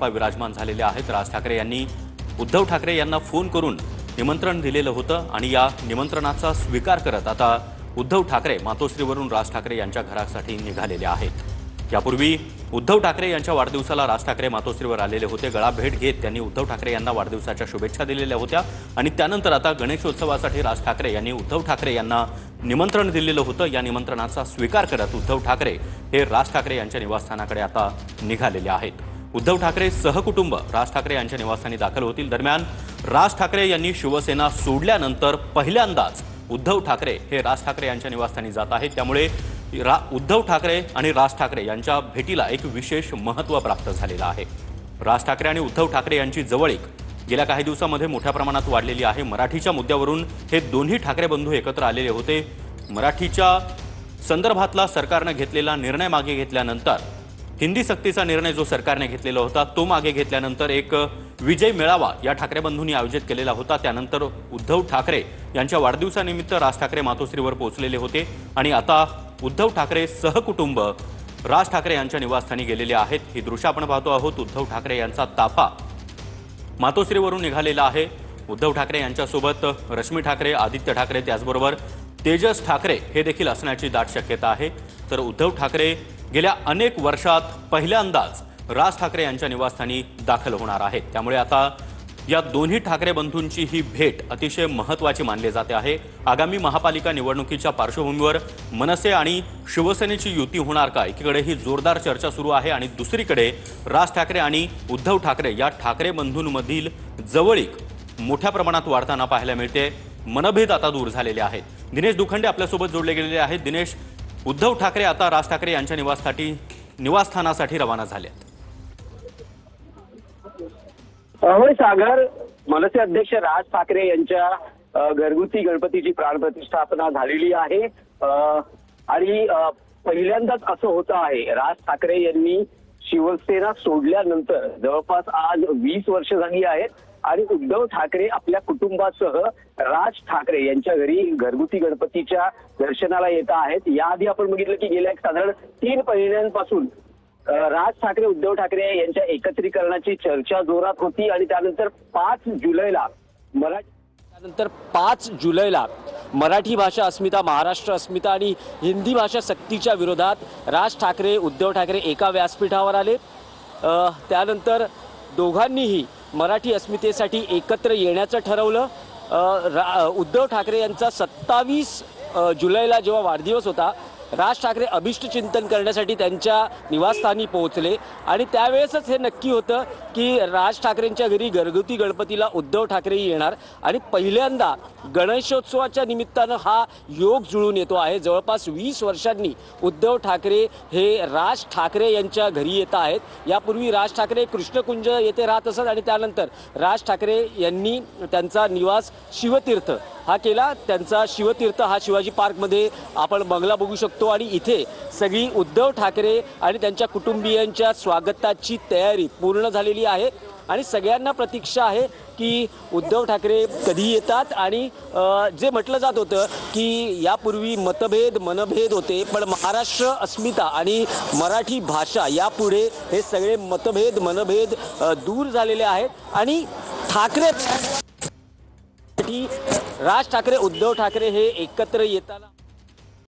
विराजमान झालेले आहेत। राज ठाकरे यांनी उद्धव ठाकरे यांना फोन करून निमंत्रण दिलेलं होतं आणि या निमंत्रणाचा स्वीकार करत आता उद्धव ठाकरे मातोश्रीवरून राज ठाकरे यांच्या घरासाठी निघालेले आहेत। यापूर्वी उद्धव ठाकरे यांच्या वाढदिवसाला राज ठाकरे मातोश्रीवर आलेले होते। गळा भेट घेत त्यांनी उद्धव ठाकरे यांना वाढदिवसाच्या शुभेच्छा दिलेल्या होत्या आणि त्यानंतर आता गणेशोत्सवासाठी राज ठाकरे यांनी उद्धव ठाकरे यांना निमंत्रण दिलेलं होतं। या निमंत्रणाचा स्वीकार करत उद्धव ठाकरे हे राज ठाकरे यांच्या निवासस्थानाकडे आता निघालेले आहेत। उद्धव ठाकरे सहकुटुंब राज ठाकरे यांच्या निवासस्थानी दाखल होतील। दरम्यान राज ठाकरे यांनी शिवसेना सोडल्यानंतर पहिल्यांदाच उद्धव ठाकरे हे राज ठाकरे यांच्या निवासस्थानी जात आहेत। त्यामुळे उद्धव ठाकरे आणि राज ठाकरे यांच्या भेटीला एक विशेष महत्त्व प्राप्त झालेलं आहे। राज ठाकरे आणि उद्धव ठाकरे यांची जवळीक गेल्या काही दिवसांमध्ये मोठ्या प्रमाणात वाढलेली आहे। मराठीच्या मुद्द्यावरून हे दोन्ही ठाकरे बंधू एकत्र आलेले होते। मराठीच्या संदर्भातला सरकारने घेतलेला निर्णय मागे घेतल्यानंतर हिंदी सक्तीचा निर्णय जो सरकारने घेतलेला होता तो मागे घेतल्यानंतर एक विजय मेळावा या ठाकरे बंधूंनी आयोजित केलेला होता। त्यानंतर उद्धव ठाकरे यांच्या वाढदिवसानिमित्त राज ठाकरे मातोश्रीवर पोहोचलेले होते आणि आता उद्धव ठाकरे सहकुटुंब राज ठाकरे यांच्या निवासस्थानी गेलेले आहेत। ही दृश्य आपण पाहतो आहोत। उद्धव ठाकरे यांचा ताफा मातोश्रीवरून निघालेला आहे। उद्धव ठाकरे यांच्यासोबत रश्मी ठाकरे, आदित्य ठाकरे, त्याचबरोबर तेजस ठाकरे हे देखील असण्याची दाट शक्यता आहे। तर उद्धव ठाकरे गेल्या अनेक वर्षात पहिल्यांदाच राज ठाकरे यांच्या निवासस्थानी दाखल होणार आहेत। त्यामुळे आता या दोन्ही ठाकरे बंधूंची ही भेट अतिशय महत्त्वाची मानली जाते आहे। आगामी महापालिका निवडणुकीच्या पार्श्वभूमीवर मनसे आणि शिवसेनेची युती होणार का, एकीकडे ही जोरदार चर्चा सुरू आहे आणि दुसरीकडे राज ठाकरे आणि उद्धव ठाकरे या ठाकरे बंधूंमधील जवळीक मोठ्या प्रमाणात वाढताना पाहायला मिळते। मनभेद आता दूर झालेले आहेत। दिनेश दुखंडे आपल्यासोबत जोडले गेलेले आहेत। दिनेश, उद्धव ठाकरे आता राज ठाकरे यांच्या निवासस्थानासाठी रवाना झालेत। होय सागर, मनसे अध्यक्ष राज ठाकरे यांच्या घरगुती गणपतीची प्राणप्रतिष्ठापना झालेली आहे आणि पहिल्यांदाच असं होतं आहे। राज ठाकरे यांनी शिवसेना सोडल्यानंतर जवळपास आज 20 वर्ष झाली आहेत आणि उद्धव ठाकरे आपल्या कुटुंबासह राज ठाकरे यांच्या घरी घरगुती गणपतीच्या दर्शनाला येत आहेत। याआधी आपण बघितलं की गेल्या साधारण 3 महिन्यांपासून राज ठाकरे उद्धव ठाकरे यांच्या एकत्रीकरणाची चर्चा जोरात होती आणि त्यानंतर 5 जुलैला मराठी भाषा अस्मिता, महाराष्ट्र अस्मिता आणि हिंदी भाषा सक्तीच्या विरोधात राज ठाकरे उद्धव ठाकरे एका व्यासपीठावर आले। त्यानंतर दोघांनीही मराठी अस्मितेसाठी एकत्र येण्याचं ठरवलं। उद्धव ठाकरे यांचा 27 जुलैला जेव्हा वाढदिवस होता, राज ठाकरे अभिष्ट चिंतन करण्यासाठी त्यांच्या निवासस्थानी पोहोचले आणि त्यावेळेसच हे नक्की होतं की राज ठाकरेंच्या घरी घरगुती गणपतीला उद्धव ठाकरेही येणार आणि पहिल्यांदा गणेशोत्सवाच्या निमित्तानं हा योग जुळून येतो आहे। जवळपास 20 वर्षांनी उद्धव ठाकरे हे राज ठाकरे यांच्या घरी येत आहेत। यापूर्वी राज ठाकरे कृष्णकुंज येथे राहत असत आणि त्यानंतर राज ठाकरे यांनी त्यांचा निवास शिवतीर्थ हा केला। त्यांचा शिवतीर्थ हा शिवाजी पार्कमध्ये आपण बंगला बघू शकतो आणि इथे सगळी उद्धव ठाकरे आणि त्यांच्या कुटुंबियांच्या स्वागताची तयारी पूर्ण झालेली आहे आणि सगळ्यांना प्रतीक्षा आहे की उद्धव ठाकरे कधी येतात। आणि जे म्हटलं जात होतं की यापूर्वी मनभेद होते, पण महाराष्ट्र अस्मिता आणि मराठी भाषा यापुढे हे सगळे मनभेद दूर झालेले आहेत आणि राज ठाकरे उद्धव ठाकरे हे एकत्र येताना